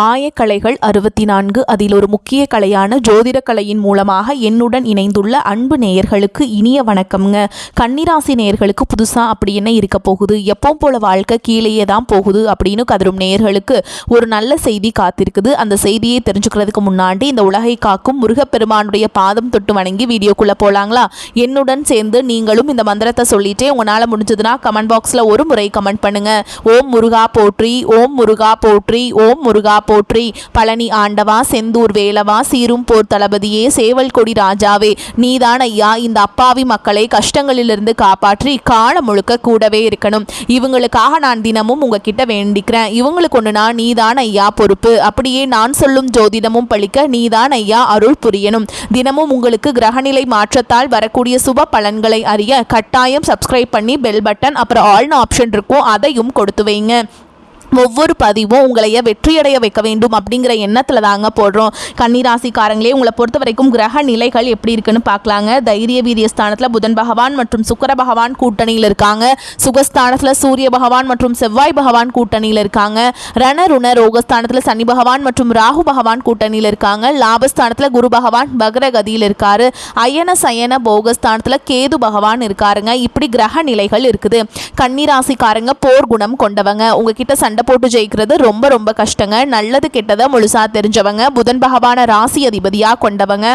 ஆயக்கலைகள் 64 அதில் ஒரு முக்கிய கலையான ஜோதிட கலையின் மூலமாக என்னுடன் இணைந்துள்ள அன்பு நேயர்களுக்கு இனிய வணக்கம்ங்க. கன்னிராசி நேயர்களுக்கு புதுசா அப்படி என்ன இருக்க போகுது, எப்பவும் போல வாழ்க்கை கீழேயே தான் போகுது அப்படின்னு கதரும் நேயர்களுக்கு ஒரு நல்ல செய்தி காத்திருக்குது. அந்த செய்தியை தெரிஞ்சுக்கிறதுக்கு முன்னாடி இந்த உலகை காக்கும் முருகப்பெருமானுடைய பாதம் தொட்டு வணங்கி வீடியோக்குள்ள போலாங்களா? என்னுடன் சேர்ந்து நீங்களும் இந்த மந்திரத்தை சொல்லிட்டே உங்களால முடிஞ்சதுன்னா கமெண்ட் பாக்ஸ்ல ஒரு முறை கமெண்ட் பண்ணுங்க. ஓம் முருகா போற்றி, ஓம் முருகா போற்றி, ஓம் முருகா போற்றி. பழனி ஆண்டவா, செந்தூர் வேலவா, சீரும் போர் தளபதியே, சேவல் கொடி ராஜாவே, நீதான் ஐயா இந்த அப்பாவி மக்களை கஷ்டங்களிலிருந்து காப்பாற்றி காலம் முழுக்க கூடவே இருக்கணும். இவங்களுக்காக நான் தினமும் உங்ககிட்ட வேண்டிக்கிறேன். இவங்களுக்கு ஒண்ணுனா நீதான் ஐயா பொறுப்பு. அப்படியே நான் சொல்லும் ஜோதிடமும் பழிக்க நீதான் ஐயா அருள் புரியணும். தினமும் உங்களுக்கு கிரகநிலை மாற்றத்தால் வரக்கூடிய சுப பலன்களை அறிய கட்டாயம் சப்ஸ்கிரைப் பண்ணி பெல் பட்டன் அப்புறம் ஆல்னு ஆப்ஷன் இருக்கும், அதையும் கொடுத்து வைங்க. ஒவ்வொரு பதிவும் உங்களைய வெற்றியடைய வைக்க வேண்டும் அப்படிங்கிற எண்ணத்தில் தாங்க போடுறோம். கன்னிராசிக்காரங்களே, உங்களை பொறுத்த வரைக்கும் கிரக நிலைகள் எப்படி இருக்குன்னு பார்க்கலாங்க. தைரிய வீரிய ஸ்தானத்தில் புதன் பகவான் மற்றும் சுக்கிர பகவான் கூட்டணியில் இருக்காங்க. சுகஸ்தானத்தில் சூரிய பகவான் மற்றும் செவ்வாய் பகவான் கூட்டணியில் இருக்காங்க. ரணருண ரோகஸ்தானத்தில் சனி பகவான் மற்றும் ராகு பகவான் கூட்டணியில் இருக்காங்க. லாபஸ்தானத்தில் குரு பகவான் வக்ரகதியில் இருக்காரு. அயன சயன போகஸ்தானத்தில் கேது பகவான் இருக்காருங்க. இப்படி கிரக நிலைகள் இருக்குது. கன்னிராசிக்காரங்க போர் குணம் கொண்டவங்க. உங்ககிட்ட சண்டை போட்டு ஜெயிக்கிறது ரொம்ப ரொம்ப கஷ்டங்க. நல்லது கெட்டதை முழுசா தெரிஞ்சவங்க. புதன் பகவான ராசி அதிபதியா கொண்டவங்க.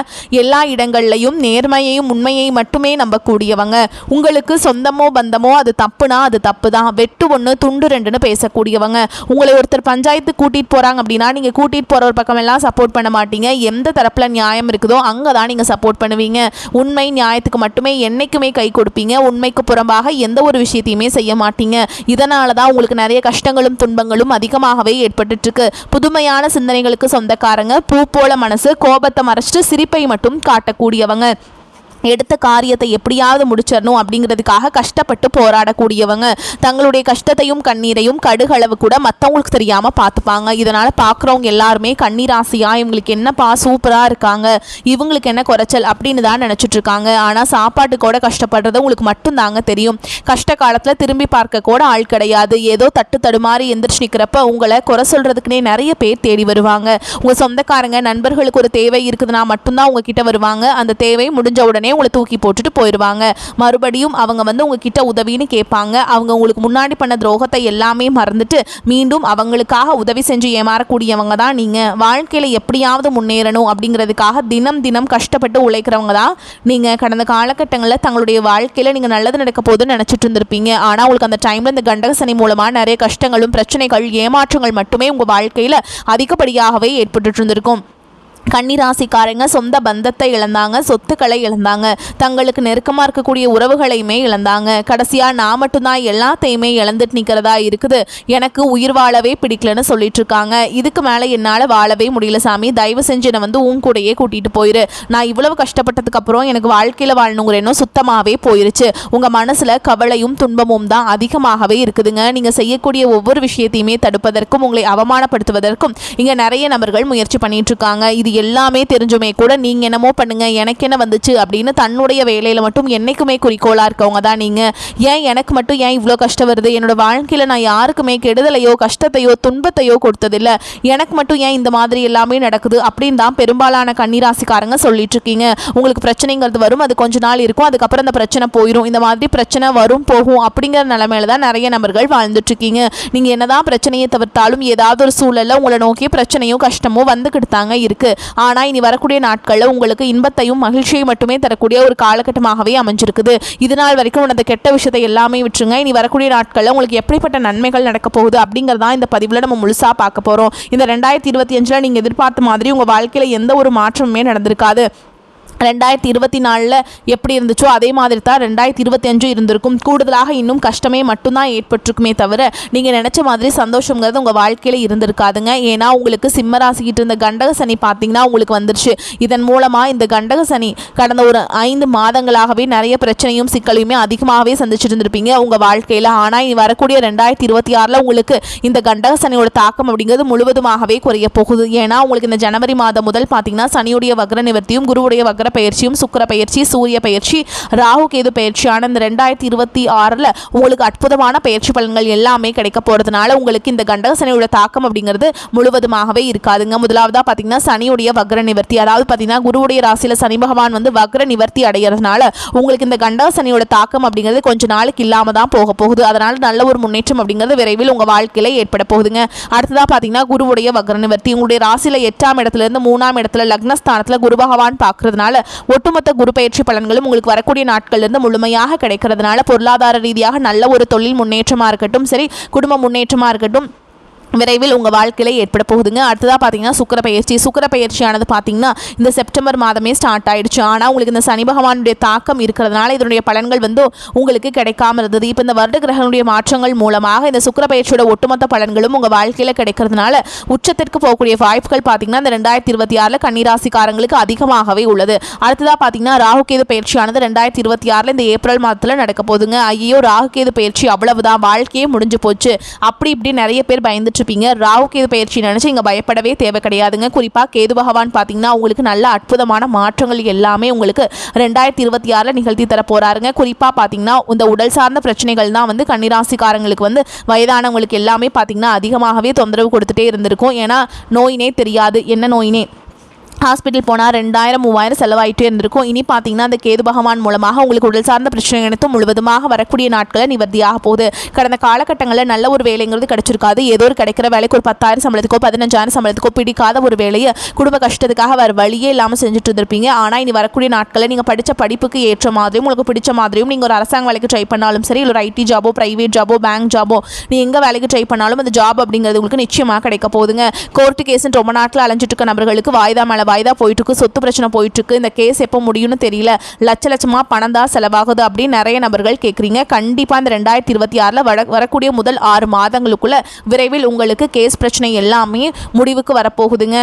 எல்லா இடங்கள்லையும் நேர்மையையும் உண்மையை மட்டுமே நம்பக்கூடியவங்க. உங்களுக்கு சொந்தமோ பந்தமோ அது தப்புனா அது தப்பு தான். வெட்டு ஒன்று துண்டு ரெண்டுன்னு பேசக்கூடியவங்க. உங்களை ஒருத்தர் பஞ்சாயத்து கூட்டிட்டு போறாங்க அப்படின்னா நீங்க கூட்டிட்டு போற ஒரு பக்கம் எல்லாம் சப்போர்ட் பண்ண மாட்டீங்க. எந்த தரப்புல நியாயம் இருக்குதோ அங்கதான் நீங்க சப்போர்ட் பண்ணுவீங்க. உண்மை நியாயத்துக்கு மட்டுமே என்னைக்குமே கை கொடுப்பீங்க. உண்மைக்கு புறம்பாக எந்த ஒரு விஷயத்தையுமே செய்ய மாட்டீங்க. இதனாலதான் உங்களுக்கு நிறைய கஷ்டங்களும் துன்பங்களும் அதிகமாகவே ஏற்பட்டு இருக்கு. புதுமையான சிந்தனைகளுக்கு சொந்தக்காரங்க. பூ போல மனசு, கோபத்தை மறைச்சிட்டு சிரிப்பை மட்டும் காட்டக்கூடியவங்க. எடுத்த காரியத்தை எப்படியாவது முடிச்சிடணும் அப்படிங்கிறதுக்காக கஷ்டப்பட்டு போராடக்கூடியவங்க. தங்களுடைய கஷ்டத்தையும் கண்ணீரையும் கடுகளவு கூட மற்றவங்களுக்கு தெரியாமல் பார்த்துப்பாங்க. இதனால் பார்க்குறவங்க எல்லாருமே கண்ணீராசியா இவங்களுக்கு என்னப்பா சூப்பராக இருக்காங்க, இவங்களுக்கு என்ன குறைச்சல் அப்படின்னு தான் நினச்சிட்டு இருக்காங்க. ஆனால் சாப்பாட்டுக்கூட கஷ்டப்படுறது உங்களுக்கு மட்டும்தாங்க தெரியும். கஷ்ட காலத்தில் திரும்பி பார்க்க கூட ஆள் கிடையாது. ஏதோ தட்டு தடுமாறி எந்திரிச்சு நிற்கிறப்ப உங்களை குறை சொல்கிறதுக்குனே நிறைய பேர் தேடி வருவாங்க. உங்கள் சொந்தக்காரங்க நண்பர்களுக்கு ஒரு தேவை இருக்குதுன்னா மட்டும்தான் உங்ககிட்ட வருவாங்க. அந்த தேவை முடிஞ்ச உடனே உங்களை தூக்கி போட்டுட்டு போயிடுவாங்க. மறுபடியும் அவங்க உங்ககிட்ட உதவின்னு கேட்பாங்க. அவங்க உங்களுக்கு முன்னாடி பண்ண துரோகத்தை எல்லாமே மறந்துட்டு மீண்டும் அவங்களுக்காக உதவி செஞ்சு ஏமாறக்கூடியவங்க தான் நீங்க. வாழ்க்கையில எப்படியாவது முன்னேறணும் அப்படிங்கிறதுக்காக தினம் தினம் கஷ்டப்பட்டு உழைக்கிறவங்க தான் நீங்க. கடந்த காலகட்டங்களில் தங்களுடைய வாழ்க்கையில நீங்க நல்லது நடக்க போதுன்னு நினைச்சிட்டு இருந்திருப்பீங்க. ஆனா உங்களுக்கு அந்த டைம்ல இந்த கண்டக சனி மூலமா நிறைய கஷ்டங்களும் பிரச்சனைகள் ஏமாற்றங்கள் மட்டுமே உங்க வாழ்க்கையில அதிகப்படியாகவே ஏற்பட்டு இருந்திருக்கும். கன்னிராசிக்காரங்க சொந்த பந்தத்தை இழந்தாங்க, சொத்துக்களை இழந்தாங்க, தங்களுக்கு நெருக்கமாக இருக்கக்கூடிய உறவுகளையுமே இழந்தாங்க. கடைசியாக நான் மட்டும்தான் எல்லாத்தையுமே இழந்துட்டு நிற்கிறதா இருக்குது, எனக்கு உயிர் வாழவே பிடிக்கலன்னு சொல்லிட்டு இருக்காங்க. இதுக்கு மேலே என்னால் வாழவே முடியல சாமி, தயவு செஞ்சு என்னை உன் கூடையே கூட்டிகிட்டு போயிரு. நான் இவ்வளவு கஷ்டப்பட்டதுக்கு அப்புறம் எனக்கு வாழ்க்கையில் வாழணுங்கிற எண்ணம் சுத்தமாகவே போயிருச்சு. உங்கள் மனசில் கவலையும் துன்பமும் தான் அதிகமாகவே இருக்குதுங்க. நீங்கள் செய்யக்கூடிய ஒவ்வொரு விஷயத்தையுமே தடுப்பதற்கும் உங்களை அவமானப்படுத்துவதற்கும் இங்கே நிறைய நபர்கள் முயற்சி பண்ணிட்டு இருக்காங்க. இது எல்லாமே தெரிஞ்சுமே கூட நீங்க என்னமோ பண்ணுங்க, எனக்கு என்ன வந்துச்சு அப்படின்னு தன்னுடைய வேலையில மட்டும் என்னைக்குமே குறிக்கோளா இருக்கவங்க தான் நீங்க. ஏன் எனக்கு மட்டும் ஏன் இவ்வளோ கஷ்டம் வருது, என்னோட வாழ்க்கையில நான் யாருக்குமே கெடுதலையோ கஷ்டத்தையோ துன்பத்தையோ கொடுத்ததில்ல, எனக்கு மட்டும் ஏன் இந்த மாதிரி எல்லாமே நடக்குது அப்படின்னு தான் பெரும்பாலான கன்னிராசிக்காரங்க சொல்லிட்டு இருக்கீங்க. உங்களுக்கு பிரச்சனைங்கிறது வரும், அது கொஞ்ச நாள் இருக்கும், அதுக்கப்புறம் அந்த பிரச்சனை போயிடும். இந்த மாதிரி பிரச்சனை வரும் போகும் அப்படிங்கிற நிலைமையில தான் நிறைய நபர்கள் வாழ்ந்துட்டு இருக்கீங்க. நீங்க என்னதான் பிரச்சனையை தவிர்த்தாலும் ஏதாவது ஒரு சூழல்ல உங்களை நோக்கி பிரச்சனையோ கஷ்டமோ வந்துக்கிட்டு தாங்க இருக்கு. ஆனால் இனி வரக்கூடிய நாட்களில் உங்களுக்கு இன்பத்தையும் மகிழ்ச்சியை மட்டுமே தரக்கூடிய ஒரு காலகட்டமாகவே அமைஞ்சிருக்குது. இது நாள் வரைக்கும் அந்த கெட்ட விஷயத்தை எல்லாமே விட்டுருங்க. இனி வரக்கூடிய நாட்களில் உங்களுக்கு எப்படிப்பட்ட நன்மைகள் நடக்க போகுது அப்படிங்கிறதா இந்த பதிவில் நம்ம முழுசா பார்க்க போகிறோம். இந்த 2025 நீங்கள் எதிர்பார்த்த மாதிரி உங்கள் வாழ்க்கையில் எந்த ஒரு மாற்றமுமே நடந்திருக்காது. 2024 எப்படி இருந்துச்சோ அதே மாதிரி தான் 2025 இருந்திருக்கும். கூடுதலாக இன்னும் கஷ்டமே மட்டும்தான் ஏற்பட்டிருக்குமே தவிர நீங்கள் நினச்ச மாதிரி சந்தோஷங்கிறது உங்கள் வாழ்க்கையில் இருந்திருக்காதுங்க. ஏன்னா உங்களுக்கு சிம்மராசிக்கிட்டு இருந்த கண்டக சனி பார்த்தீங்கன்னா உங்களுக்கு வந்துருச்சு. இதன் மூலமாக இந்த கண்டக சனி கடந்த ஒரு 5 மாதங்களாகவே நிறைய பிரச்சனையும் சிக்கலையுமே அதிகமாகவே சந்திச்சுட்டு இருந்திருப்பீங்க உங்கள் வாழ்க்கையில். ஆனால் இனி வரக்கூடிய 2026 உங்களுக்கு இந்த கண்டக சனியோட தாக்கம் அப்படிங்கிறது முழுவதுமாகவே குறைய போகுது. ஏன்னா உங்களுக்கு இந்த ஜனவரி மாதம் முதல் பார்த்தீங்கன்னா சனியுடைய வக்ர நிவர்த்தியும் குருவுடைய வக்ர பயிற்சியும் சுக்கிர பயிற்சி சூரிய பயிற்சி ராகு கேது பயிற்சியான இந்த 2026 உங்களுக்கு அற்புதமான பயிற்சி பலன்கள் எல்லாமே கிடைக்க போகிறதுனால உங்களுக்கு இந்த கண்டக சனியோட தாக்கம் அப்படிங்கிறது முழுவதுமாகவே இருக்காதுங்க. முதலாவதாக பார்த்தீங்கன்னா சனியுடைய வக்ர நிவர்த்தி, அதாவது பார்த்தீங்கன்னா குருவுடைய ராசியில் சனி பகவான் வந்து வக்ர நிவர்த்தி அடைகிறதுனால உங்களுக்கு இந்த கண்டக சனியோட தாக்கம் அப்படிங்கிறது கொஞ்ச நாளுக்கு இல்லாமல் தான் போக போகுது. அதனால் நல்ல ஒரு முன்னேற்றம் அப்படிங்கிறது விரைவில் உங்கள் வாழ்க்கையில் ஏற்பட போகுதுங்க. அடுத்ததாக பார்த்தீங்கன்னா குருவுடைய வக்ர நிவர்த்தி உங்களுடைய ராசியில் 8ஆம் இடத்துலேருந்து 3ஆம் இடத்துல லக்னஸ்தானத்தில் குரு பகவான் பார்க்கறதுனால ஒட்டுமொத்த குரு பயிற்சி பலன்களும் உங்களுக்கு வரக்கூடிய நாட்கள்லேருந்து முழுமையாக கிடைக்கிறதுனால பொருளாதார ரீதியாக நல்ல ஒரு தொழில் முன்னேற்றமாக இருக்கட்டும் சரி, குடும்ப முன்னேற்றமாக இருக்கட்டும், விரைவில் உங்கள் வாழ்க்கையில் ஏற்பட போகுதுங்க. அடுத்ததாக பார்த்தீங்கன்னா சுக்கிர பயிற்சியானது பார்த்தீங்கன்னா இந்த செப்டம்பர் மாதமே ஸ்டார்ட் ஆயிடுச்சு. ஆனால் உங்களுக்கு இந்த சனி பகவானுடைய தாக்கம் இருக்கிறதுனால இதனுடைய பலன்கள் வந்து உங்களுக்கு கிடைக்காம இருந்தது. இப்போ இந்த வருட கிரகங்களுடைய மாற்றங்கள் மூலமாக இந்த சுக்கிர பயிற்சியோட ஒட்டுமொத்த பலன்களும் உங்கள் வாழ்க்கையில் கிடைக்கிறதுனால உச்சத்திற்கு போகக்கூடிய வாய்ப்புகள் பார்த்தீங்கன்னா இந்த 2026 கன்னிராசிக்காரங்களுக்கு அதிகமாகவே உள்ளது. அடுத்ததாக பார்த்தீங்கன்னா ராகுகேது பயிற்சியானது 2026 இந்த ஏப்ரல் மாதத்தில் நடக்க போகுதுங்க. ஐயோ ராகுகேது பயிற்சி அவ்வளவுதான், வாழ்க்கையே முடிஞ்சு போச்சு அப்படி இப்படி நிறைய பேர் பயந்துட்டு ராகு கேது பயிற்சி நினைச்சு இங்க பயப்படவே தேவை கிடையாதுங்க. குறிப்பா கேது பகவான் பாத்தீங்கன்னா உங்களுக்கு நல்ல அற்புதமான மாற்றங்கள் எல்லாமே உங்களுக்கு 2026 நிகழ்த்தி தர போறாருங்க. குறிப்பா பாத்தீங்கன்னா இந்த உடல் சார்ந்த பிரச்சனைகள் தான் வந்து கன்னிராசிக்காரங்களுக்கு வந்து வயதானவங்களுக்கு எல்லாமே பாத்தீங்கன்னா அதிகமாகவே தொந்தரவு கொடுத்துட்டே இருந்திருக்கும். ஏன்னா நோயினே தெரியாது, என்ன நோயினே ஹாஸ்பிட்டல் போனால் 2000-3000 செலவாயிட்டே இருந்திருக்கும். இனி பார்த்தீங்கன்னா அந்த கேது பகவான் மூலமாக உங்களுக்கு உடல் சார்ந்த பிரச்சனை அனைத்தும் முழுவதுமாக வரக்கூடிய நாட்களை நிவர்த்தியாக போகுது. கடந்த காலகட்டங்களில் நல்ல ஒரு வேலைங்கிறது கிடைச்சிருக்காது. ஏதோ ஒரு கிடைக்கிற வேலைக்கு ஒரு 10,000 சம்பளத்துக்கோ 15,000 சம்பளத்துக்கோ பிடிக்காத ஒரு வேலையை குடும்ப கஷ்டத்துக்காக வேறு வழியே இல்லாமல் செஞ்சுட்டு இருந்திருப்பீங்க. ஆனால் இனி வரக்கூடிய நாட்களில் நீங்கள் படித்த படிப்புக்கு ஏற்ற மாதிரியும் உங்களுக்கு பிடிச்ச மாதிரியும் நீங்கள் ஒரு அரசாங்க வேலைக்கு ட்ரை பண்ணாலும் சரி, இல்லை ஒரு ஐடி ஜாபோ ப்ரைவேட் ஜாபோ பேங்க் ஜாபோ நீ எங்கே வேலைக்கு ட்ரை பண்ணாலும் அந்த ஜாப் அப்படிங்கிறது உங்களுக்கு நிச்சயமாக கிடைக்க போகுதுங்க. கோர்ட்டு கேஸ்ன்னு ரொம்ப நாட்டில் அலைஞ்சிட்டு இருக்க நபர்களுக்கு வாய்தா மேலே வாய்தா போயிட்டு இருக்கு, சொத்து பிரச்சனை போயிட்டு இருக்கு, இந்த கேஸ் எப்போ முடியும்னு தெரியல, லட்சமா பணம் தான் செலவாகுது அப்படின்னு நிறைய நபர்கள் கேட்குறீங்க. கண்டிப்பாக இந்த 2026 வரக்கூடிய முதல் 6 மாதங்களுக்குள்ள விரைவில் உங்களுக்கு கேஸ் பிரச்சனை எல்லாமே முடிவுக்கு வரப்போகுதுங்க.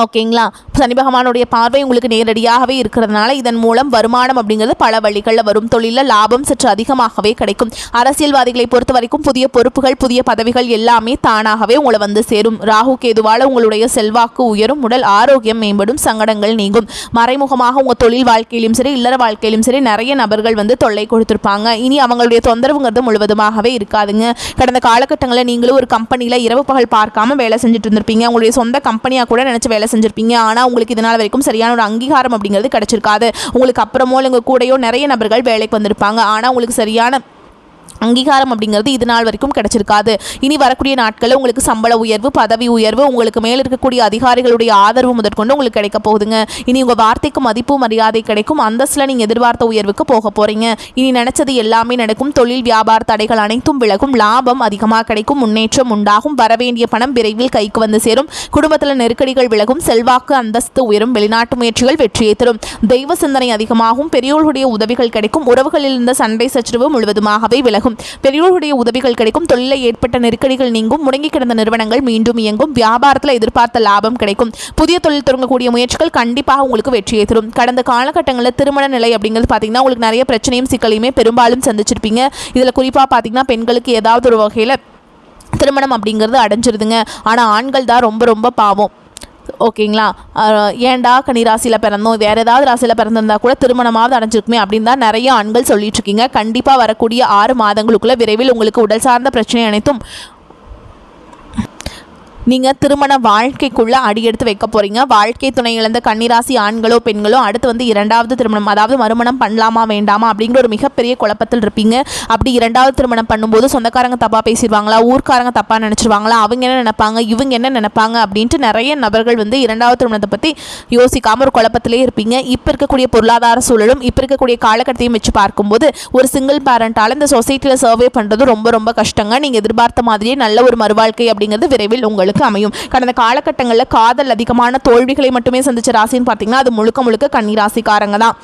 ஓகேங்களா? சனி பகவானுடைய பார்வை உங்களுக்கு நேரடியாகவே இருக்கிறதுனால இதன் மூலம் வருமானம் அப்படிங்கிறது பல வழிகளில் வரும். தொழிலில் லாபம் சற்று அதிகமாகவே கிடைக்கும். அரசியல்வாதிகளை பொறுத்த வரைக்கும் புதிய பொறுப்புகள் புதிய பதவிகள் எல்லாமே தானாகவே உங்களை வந்து சேரும். ராகு கேதுவால் உங்களுடைய செல்வாக்கு உயரும், உடல் ஆரோக்கியம் மேம்படும், சங்கடங்கள் நீங்கும். மறைமுகமாக உங்கள் தொழில் வாழ்க்கையிலும் சரி இல்லற வாழ்க்கையிலும் சரி நிறைய நபர்கள் வந்து தொல்லை கொடுத்துருப்பாங்க. இனி அவங்களுடைய தொந்தரவுங்கிறது முழுவதுமாகவே இருக்காதுங்க. கடந்த காலகட்டங்களில் நீங்களும் ஒரு கம்பெனியில் இரவு பகல் பார்க்காம வேலை செஞ்சுட்டு இருந்திருப்பீங்க. உங்களுடைய சொந்த கம்பெனியாக கூட நினச்சி வேலை செஞ்சிருப்பீங்க. ஆனால் உங்களுக்கு இதனால் வரைக்கும் சரியான ஒரு அங்கீகாரம் அப்படிங்கிறது கிடைச்சிருக்காது. உங்களுக்கு அப்புறமோ உங்கள் கூடயோ நிறைய நபர்கள் வேலைக்கு வந்திருப்பாங்க. ஆனால் உங்களுக்கு சரியான அங்கீகாரம் அப்படிங்கிறது இது நாள் வரைக்கும் கிடைச்சிருக்காது. இனி வரக்கூடிய நாட்களில் உங்களுக்கு சம்பள உயர்வு பதவி உயர்வு உங்களுக்கு மேல் இருக்கக்கூடிய அதிகாரிகளுடைய ஆதரவு முதற்கொண்டு உங்களுக்கு கிடைக்க போகுதுங்க. இனி உங்கள் வார்த்தைக்கு மதிப்பு மரியாதை கிடைக்கும். அந்தஸ்தில் நீங்கள் எதிர்பார்த்த உயர்வுக்கு போக போகிறீங்க. இனி நினைச்சது எல்லாமே நடக்கும். தொழில் வியாபார தடைகள் அனைத்தும் விலகும். லாபம் அதிகமாக கிடைக்கும். முன்னேற்றம் உண்டாகும். வரவேண்டிய பணம் விரைவில் கைக்கு வந்து சேரும். குடும்பத்தில் நெருக்கடிகள் விலகும். செல்வாக்கு அந்தஸ்து உயரும். வெளிநாட்டு முயற்சிகள் வெற்றியை தரும். தெய்வ சிந்தனை அதிகமாகும். பெரியோர்களுடைய உதவிகள் கிடைக்கும். உறவுகளில் இருந்த சண்டை சச்சரவு முழுவதுமாகவே விலகும். பெரியோர்களுடைய உதவிகள் கிடைக்கும். தொழிலில் ஏற்பட்ட நெருக்கடிகள் நீங்கும். முடங்கி கிடந்த நிறுவனங்கள் மீண்டும் இயங்கும். வியாபாரத்தில் எதிர்பார்த்த லாபம் கிடைக்கும். புதிய தொழில் தொடங்கக்கூடிய முயற்சிகள் கண்டிப்பாக உங்களுக்கு வெற்றியை தரும். கடந்த காலகட்டங்களில் திருமண நிலை அப்படிங்கிறது பார்த்தீங்கன்னா உங்களுக்கு நிறைய பிரச்சனையும் சிக்கலையுமே பெரும்பாலும் சந்திச்சிருப்பீங்க. இதில் குறிப்பாக பார்த்தீங்கன்னா பெண்களுக்கு ஏதாவது ஒரு வகையில் திருமணம் அப்படிங்கிறது அடைஞ்சிருதுங்க. ஆனால் ஆண்கள் தான் ரொம்ப ரொம்ப பாவம். ஓகேங்களா? ஏன்டா கன்னிராசியில் பிறந்தோம், வேறு ஏதாவது ராசியில் பிறந்திருந்தா கூட திருமணமாவது அடைஞ்சிருக்குமே அப்படின்னு தான் நிறைய ஆண்கள் சொல்லிட்டு இருக்கீங்க. கண்டிப்பாக வரக்கூடிய 6 மாதங்களுக்குள்ள விரைவில் உங்களுக்கு உடல் சார்ந்த பிரச்சனை அனைத்தும் நீங்கள் திருமண வாழ்க்கைக்குள்ளே அடியெடுத்து வைக்க போகிறீங்க. வாழ்க்கை துணை இழந்த கன்னிராசி ஆண்களோ பெண்களோ அடுத்து வந்து 2வது திருமணம் அதாவது மறுமணம் பண்ணலாமா வேண்டாமா அப்படிங்கிற ஒரு மிகப்பெரிய குழப்பத்தில் இருப்பீங்க. அப்படி 2வது திருமணம் பண்ணும்போது சொந்தக்காரங்க தப்பாக பேசிடுவாங்களா, ஊர்க்காரங்க தப்பாக நினச்சிருவாங்களா, அவங்க என்ன நினைப்பாங்க இவங்க என்ன நினைப்பாங்க அப்படின்ட்டு நிறைய நபர்கள் வந்து 2வது திருமணத்தை பற்றி யோசிக்காமல் ஒரு குழப்பத்திலே இருப்பீங்க. இப்போ இருக்கக்கூடிய பொருளாதார சூழலும் இப்போ இருக்கக்கூடிய காலகட்டத்தையும் வச்சு பார்க்கும்போது ஒரு சிங்கிள் பேரண்டால் இந்த சொசைட்டியில் சர்வே பண்ணுறது ரொம்ப ரொம்ப கஷ்டங்க. நீங்கள் எதிர்பார்த்த மாதிரியே நல்ல ஒரு மறுவாழ்க்கை அப்படிங்கிறது விரைவில் உங்களுக்கு அமையும். கடந்த காலகட்டங்களில் காதல் அதிகமான தோல்விகளை மட்டுமே சந்திச்ச ராசின்னு பார்த்தீங்கன்னா அது முழுக்க முழுக்க கன்னி ராசிக்காரங்க தான்.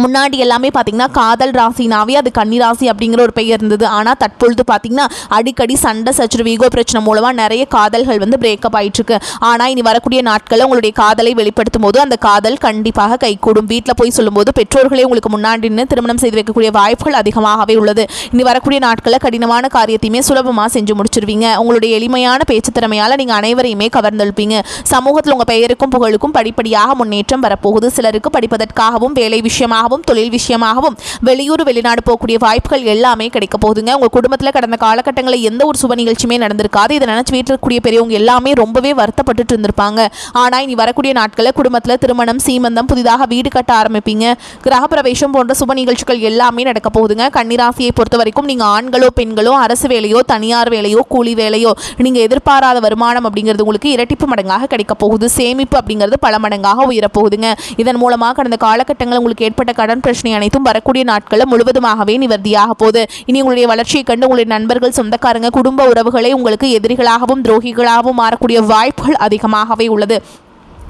முன்னாடி எல்லாமே பார்த்திங்கன்னா காதல் ராசினாவே அது கன்னி ராசி அப்படிங்கிற ஒரு பெயர் இருந்தது. ஆனால் தற்பொழுது பார்த்திங்கன்னா அடிக்கடி சண்டை சச்சரவு ஈகோ பிரச்சனை மூலமாக நிறைய காதல்கள் வந்து பிரேக்கப் ஆகிட்டுருக்கு. ஆனால் இனி வரக்கூடிய நாட்களில் உங்களுடைய காதலை வெளிப்படுத்தும் போது அந்த காதல் கண்டிப்பாக கைகூடும். வீட்டில் போய் சொல்லும்போது பெற்றோர்களே உங்களுக்கு முன்னாடி நின்று திருமணம் செய்து வைக்கக்கூடிய வாய்ப்புகள் அதிகமாகவே உள்ளது. இனி வரக்கூடிய நாட்களில் கடினமான காரியத்தையுமே சுலபமாக செஞ்சு முடிச்சிருவீங்க. உங்களுடைய எளிமையான பேச்சு திறமையால் நீங்கள் அனைவரையுமே கவர்ந்தெழுப்பீங்க. சமூகத்தில் உங்கள் பெயருக்கும் புகழுக்கும் படிப்படியாக முன்னேற்றம் வரப்போகுது. சிலருக்கு படிப்பதற்காகவும் வேலை விஷயமாக தொழில் விஷயமாகவும் வெளியூர் வெளிநாடு போகக்கூடிய வாய்ப்புகள் எல்லாமே கிடைக்க போகுதுங்க. உங்க குடும்பத்தில் கடந்த காலகட்டங்களில் எந்த ஒரு சுப நிகழ்ச்சியுமே நடந்திருக்காது. இதை நினைச்சு வீட்டில் இருக்கக்கூடிய பெரியவங்க எல்லாமே ரொம்பவே வருத்தப்பட்டு இருந்திருப்பாங்க. ஆனால் இனி வரக்கூடிய நாட்களில் குடும்பத்தில் திருமணம், சீமந்தம், புதிதாக வீடு கட்ட ஆரம்பிப்பீங்க. கிரகப்பிரவேசம் போன்ற சுப நிகழ்ச்சிகள் எல்லாமே நடக்க போகுதுங்க. கன்னிராசியை பொறுத்த வரைக்கும் நீங்க ஆண்களோ பெண்களோ அரசு வேலையோ தனியார் வேலையோ கூலி வேலையோ நீங்க எதிர்பாராத வருமானம் அப்படிங்கிறது உங்களுக்கு இரட்டிப்பு மடங்காக கிடைக்க போகுது. சேமிப்பு அப்படிங்கிறது பல மடங்காக உயரப்போகுதுங்க. இதன் மூலமாக கடந்த காலகட்டங்கள் உங்களுக்கு ஏற்பட்ட கடன் பிரச்சனை அனைத்தும் வரக்கூடிய நாட்களில் முழுவதுமாகவே நிவர்த்தியாக போகுது. இனி உங்களுடைய வளர்ச்சியை கண்டு உங்களுடைய நண்பர்கள், சொந்தக்காரங்க, குடும்ப உறவுகளே உங்களுக்கு எதிரிகளாகவும் துரோகிகளாகவும் மாறக்கூடிய வாய்ப்புகள் அதிகமாகவே உள்ளது.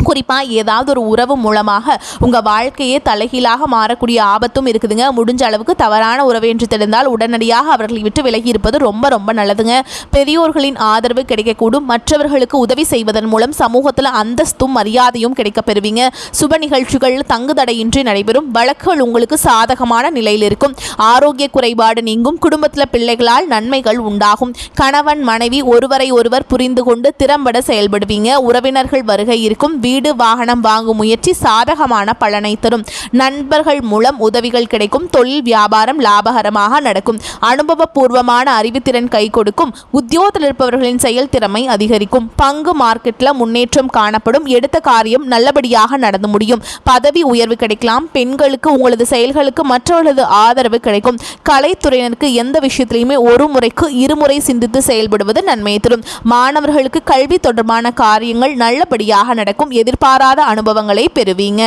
குறிப்பாக ஏதாவது ஒரு உறவு மூலமாக உங்கள் வாழ்க்கையே தலைகீழாக மாறக்கூடிய ஆபத்தும் இருக்குதுங்க. முடிஞ்ச அளவுக்கு தவறான உறவு என்று தெரிந்தால் உடனடியாக அவர்களை விட்டு விலகி இருப்பது ரொம்ப ரொம்ப நல்லதுங்க. பெரியோர்களின் ஆதரவு கிடைக்கக்கூடும். மற்றவர்களுக்கு உதவி செய்வதன் மூலம் சமூகத்தில் அந்தஸ்தும் மரியாதையும் கிடைக்க பெறுவீங்க. சுப நிகழ்ச்சிகள் தங்குதடையின்றி நடைபெறும். வழக்குகள் உங்களுக்கு சாதகமான நிலையில் இருக்கும். ஆரோக்கிய குறைபாடு நீங்கும். குடும்பத்தில் பிள்ளைகளால் நன்மைகள் உண்டாகும். கணவன் மனைவி ஒருவரை ஒருவர் புரிந்து கொண்டு திறம்பட செயல்படுவீங்க. உறவினர்கள் வருகை இருக்கும். வீடு வாகனம் வாங்கும் முயற்சி சாதகமான பலனை தரும். நண்பர்கள் மூலம் உதவிகள் கிடைக்கும். தொழில் வியாபாரம் லாபகரமாக நடக்கும். அனுபவபூர்வமான அறிவுத்திறன் கை கொடுக்கும். உத்தியோகத்தில் இருப்பவர்களின் செயல் திறமை அதிகரிக்கும். பங்கு மார்க்கெட்டில் முன்னேற்றம் காணப்படும். எடுத்த காரியம் நல்லபடியாக நடந்து முடியும். பதவி உயர்வு கிடைக்கலாம். பெண்களுக்கு உங்களது செயல்களுக்கு மற்றவர்களது ஆதரவு கிடைக்கும். கலைத்துறையினருக்கு எந்த விஷயத்திலையுமே ஒரு முறைக்கு இருமுறை சிந்தித்து செயல்படுவது நன்மையை தரும். மாணவர்களுக்கு கல்வி தொடர்பான காரியங்கள் நல்லபடியாக நடக்கும். எதிர்பாராத அனுபவங்களை பெறுவீங்க.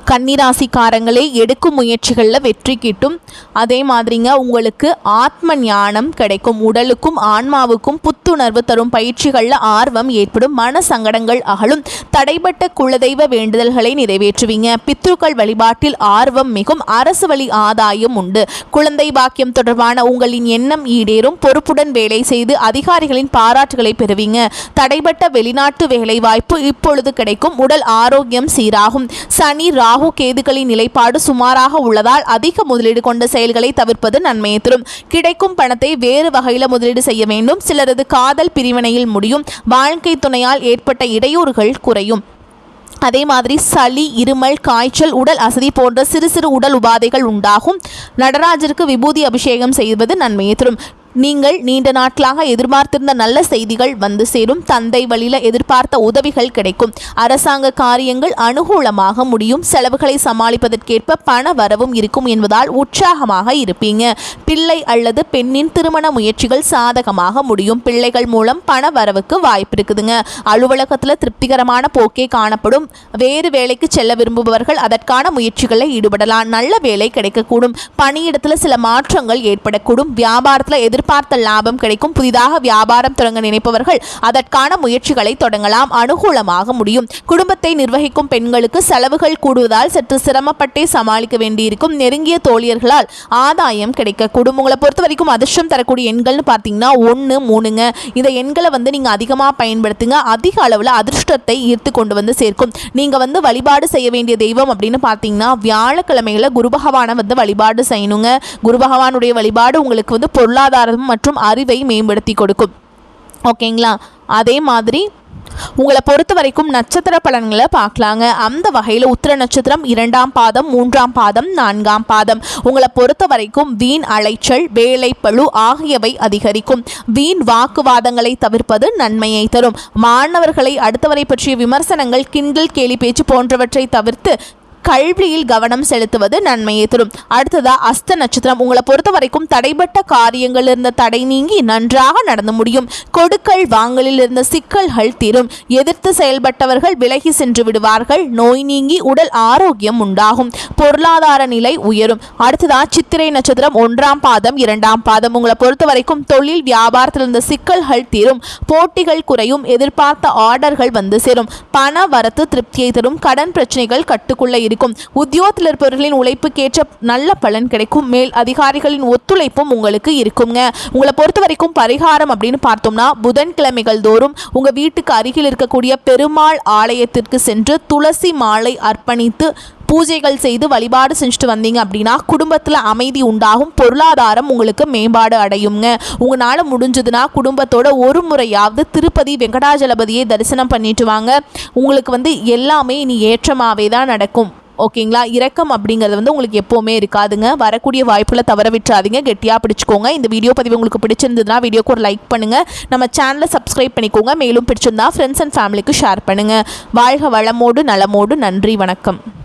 கன்னிராசிக்காரங்களே எடுக்கும் முயற்சிகளில் வெற்றி கிட்டும். அதே மாதிரிங்க உங்களுக்கு ஆத்ம ஞானம் கிடைக்கும். உடலுக்கும் ஆன்மாவுக்கும் புத்துணர்வு தரும் பயிற்சிகளில் ஆர்வம் ஏற்படும். மன சங்கடங்கள் அகலும். தடைபட்ட குலதெய்வ வேண்டுதல்களை நிறைவேற்றுவீங்க. பித்ருக்கள் வழிபாட்டில் ஆர்வம் மிகும். அரசு வழி ஆதாயம் உண்டு. குழந்தை பாக்கியம் தொடர்பான உங்களின் எண்ணம் ஈடேறும். பொறுப்புடன் வேலை செய்து அதிகாரிகளின் பாராட்டுகளை பெறுவீங்க. தடைபட்ட வெளிநாட்டு வேலை வாய்ப்பு இப்பொழுது கிடைக்கும். உடல் ஆரோக்கியம் சீராகும். சனி ராகு கேதுகளின் நிலைப்பாடு சுமாராக உள்ளதால் அதிக முதலீடு கொண்ட செயல்களை தவிர்ப்பது நன்மையை தரும். கிடைக்கும் பணத்தை வேறு வகையில் முதலீடு செய்ய வேண்டும். சிலரது காதல் பிரிவினையில் முடியும். வாழ்க்கை துணையால் ஏற்பட்ட இடையூறுகள் குறையும். அதே மாதிரி சளி, இருமல், காய்ச்சல், உடல் அசதி போன்ற சிறு சிறு உடல் உபாதைகள் உண்டாகும். நடராஜருக்கு விபூதி அபிஷேகம் செய்வது நன்மையை தரும். நீங்கள் நீண்ட நாட்களாக எதிர்பார்த்திருந்த நல்ல செய்திகள் வந்து சேரும். தந்தை வழியில் எதிர்பார்த்த உதவிகள் கிடைக்கும். அரசாங்க காரியங்கள் அனுகூலமாக முடியும். செலவுகளை சமாளிப்பதற்கேற்ப பண வரவும் இருக்கும் என்பதால் உற்சாகமாக இருப்பீங்க. பிள்ளை அல்லது பெண்ணின் திருமண முயற்சிகள் சாதகமாக முடியும். பிள்ளைகள் மூலம் பண வரவுக்கு வாய்ப்பு இருக்குதுங்க. அலுவலகத்தில் திருப்திகரமான போக்கே காணப்படும். வேறு வேலைக்கு செல்ல விரும்புபவர்கள் அதற்கான முயற்சிகளை ஈடுபடலாம். நல்ல வேலை கிடைக்கக்கூடும். பணியிடத்தில் சில மாற்றங்கள் ஏற்படக்கூடும். வியாபாரத்தில் பார்த்த லாபம் கிடைக்கும். புதிதாக வியாபாரம் தொடங்க நினைப்பவர்கள் அதற்கான முயற்சிகளை தொடங்கலாம். அனுகூலமாக முடியும். குடும்பத்தை நிர்வகிக்கும் பெண்களுக்கு செலவுகள் கூடுவதால் சற்று சிரமப்பட்டே சமாளிக்க வேண்டியிருக்கும். நெருங்கிய தோழியர்களால் ஆதாயம் கிடைக்க குடும்பங்களை பொறுத்த வரைக்கும் அதிர்ஷ்டம் தரக்கூடிய எண்கள்னு பார்த்தீங்கன்னா 1, 3ங்க. இந்த எண்களை நீங்க அதிகமாக பயன்படுத்துங்க. அதிக அளவில் அதிர்ஷ்டத்தை ஈர்த்து கொண்டு வந்து சேர்க்கும். நீங்க வழிபாடு செய்ய வேண்டிய தெய்வம் அப்படின்னு பார்த்தீங்கன்னா வியாழக்கிழமையில குரு பகவானை வழிபாடு செய்யணுங்க. குரு பகவானுடைய வழிபாடு உங்களுக்கு பொருளாதார மற்றும் அறிவை மேம்படுத்தி கொடுக்கும். ஓகேங்களா? அதே மாதிரி உங்களை பொறுத்த வரைக்கும் நட்சத்திர பலன்களை பார்க்கலாங்க. அந்த வகையில் உத்திர நட்சத்திரம் 2ஆம் பாதம், 3ஆம் பாதம், 4ஆம் பாதம் உங்களை பொறுத்த வரைக்கும் வீண் அலைச்சல், வேலை பளு ஆகியவை அதிகரிக்கும். வீண் வாக்குவாதங்களை தவிர்ப்பது நன்மையை தரும். மாணவர்களை அடுத்தவரை பற்றிய விமர்சனங்கள், கிண்டல், கேலி பேச்சு போன்றவற்றை தவிர்த்து கல்வியில் கவனம் செலுத்துவது நன்மையை தரும். அடுத்ததா அஸ்த நட்சத்திரம் உங்களை பொறுத்த வரைக்கும் தடைபட்ட காரியங்கள் இருந்த தடை நீங்கி நன்றாக நடந்து முடியும். கொடுக்கல் வாங்கலில் இருந்த சிக்கல்கள் தீரும். எதிர்த்து செயல்பட்டவர்கள் விலகி சென்று விடுவார்கள். நோய் நீங்கி உடல் ஆரோக்கியம் உண்டாகும். பொருளாதார நிலை உயரும். அடுத்ததா சித்திரை நட்சத்திரம் 1ஆம் பாதம், 2ஆம் பாதம் உங்களை பொறுத்த வரைக்கும் தொழில் வியாபாரத்தில் இருந்த சிக்கல்கள் தீரும். போட்டிகள் குறையும். எதிர்பார்த்த ஆர்டர்கள் வந்து சேரும். பண வரத்து திருப்தியை தரும். கடன் பிரச்சனைகள் கட்டுக்குள்ள இருக்கும். உத்தியோகத்தில் இருப்பவர்களின் உழைப்புக்கேற்ற நல்ல பலன் கிடைக்கும். மேல் அதிகாரிகளின் ஒத்துழைப்பும் உங்களுக்கு இருக்குங்க. உங்களை பொறுத்த வரைக்கும் பரிகாரம் அப்படின்னு பார்த்தோம்னா, புதன்கிழமைகள் தோறும் உங்கள் வீட்டுக்கு அருகில் இருக்கக்கூடிய பெருமாள் ஆலயத்திற்கு சென்று துளசி மாலை அர்ப்பணித்து பூஜைகள் செய்து வழிபாடு செஞ்சுட்டு வந்தீங்க அப்படின்னா குடும்பத்தில் அமைதி உண்டாகும். பொருளாதாரம் உங்களுக்கு மேம்பாடு அடையுங்க. உங்களால் முடிஞ்சதுன்னா குடும்பத்தோட ஒரு முறையாவது திருப்பதி வெங்கடாஜலபதியை தரிசனம் பண்ணிட்டு வாங்க. உங்களுக்கு எல்லாமே இனி ஏற்றமாகவே தான் நடக்கும். ஓகேங்களா? இரக்கம் அப்படிங்கிறது உங்களுக்கு எப்போவுமே இருக்காதுங்க. வரக்கூடிய வாய்ப்புகளை தவற விட்டுறாதீங்க. கெட்டியாக பிடிச்சிக்கோங்க. இந்த வீடியோ பதிவு உங்களுக்கு பிடிச்சிருந்ததுன்னா வீடியோக்கு ஒரு லைக் பண்ணுங்கள். நம்ம சேனலை சப்ஸ்கிரைப் பண்ணிக்கோங்க. மேலும் பிடிச்சிருந்தா ஃப்ரெண்ட்ஸ் அண்ட் ஃபேமிலிக்கு ஷேர் பண்ணுங்கள். வாழ்க வளமோடு நலமோடு. நன்றி, வணக்கம்.